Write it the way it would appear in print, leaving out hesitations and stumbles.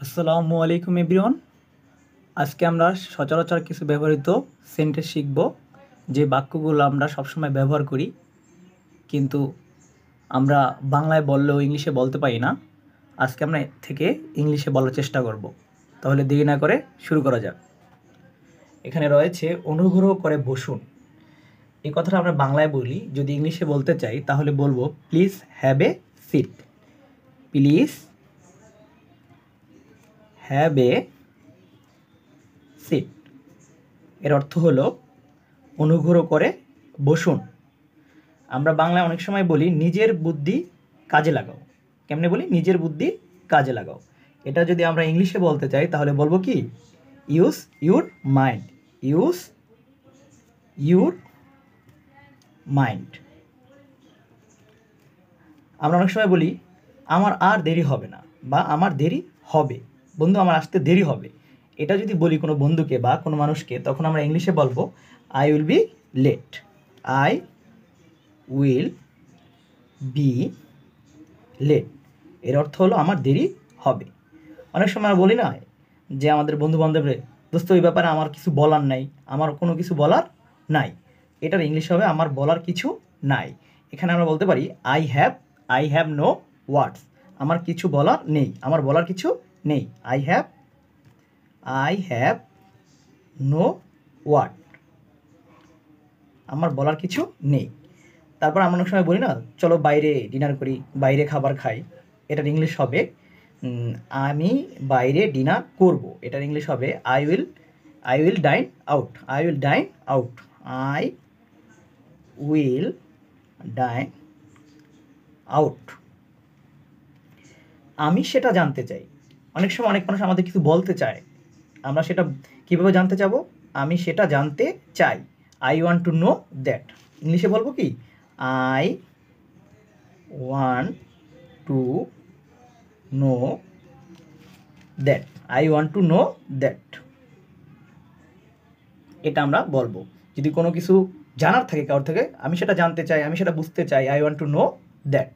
আসসালামু আলাইকুম এভরিওয়ান। আজকে আমরা সচরাচর কিছু ব্যবহৃত সেন্টেন্স শিখব, যে বাক্যগুলো আমরা সবসময় ব্যবহার করি কিন্তু আমরা বাংলায় বললেও ইংলিশে বলতে পারি না। আজকে আমরা থেকে ইংলিশে বলার চেষ্টা করব। তাহলে দেরি না করে শুরু করা যাক। এখানে রয়েছে অনুগ্রহ করে বসুন। এই কথাটা আমরা বাংলায় বলি, যদি ইংলিশে বলতে চাই তাহলে বলবো please have a seat. Please have a seat এর অর্থ হলো অনুগ্রহ করে বসুন। আমরা বাংলায় অনেক সময় বলি নিজের বুদ্ধি কাজে লাগাও। কেমনে বলি? নিজের বুদ্ধি কাজে লাগাও। এটা যদি আমরা ইংলিশে বলতে চাই তাহলে বলবো কি? Use your mind. Use your mind. আমরা অনেক সময় বলি আমার আর দেরি হবে না, বা আমার দেরি হবে। বন্ধু, আমার আসতে দেরি হবে। এটা যদি বলি কোনো বন্ধুকে বা কোনো মানুষকে, তখন আমরা ইংলিশে বলবো I will be late. I will be late এর অর্থ হলো আমার দেরি হবে। অনেক সময় আমরা বলি না যে আমাদের বন্ধু বান্ধবরে, দোস্ত এই ব্যাপারে আমার কিছু বলার নাই, আমার কোনো কিছু বলার নাই। এটার ইংলিশ হবে আমার বলার কিছু নাই। এখানে আমরা বলতে পারি আই হ্যাভ নো ওয়ার্ডস। আমার কিছু বলার নেই, আমার বলার কিছু নেই। আই হ্যাভ নো ওয়ার্ড, আমার বলার কিছু নেই। তারপর আমরা অনেক সময় বলি না চলো বাইরে ডিনার করি, বাইরে খাবার খাই। এটার ইংলিশ হবে আমি বাইরে ডিনার করব। এটার ইংলিশ হবে I will dine out. I will dine out. I will dine out. আমি সেটা জানতে চাই। অনেক সময় অনেক মানুষ আমাদের কিছু বলতে চায়, আমরা সেটা কীভাবে জানতে চাবো? আমি সেটা জানতে চাই। I want to know that. ইংলিশে বলবো কি? I want to know that. I want to know that. এটা আমরা বলবো যদি কোনো কিছু জানার থাকে কারোর থেকে, আমি সেটা জানতে চাই, আমি সেটা বুঝতে চাই। I want to know that.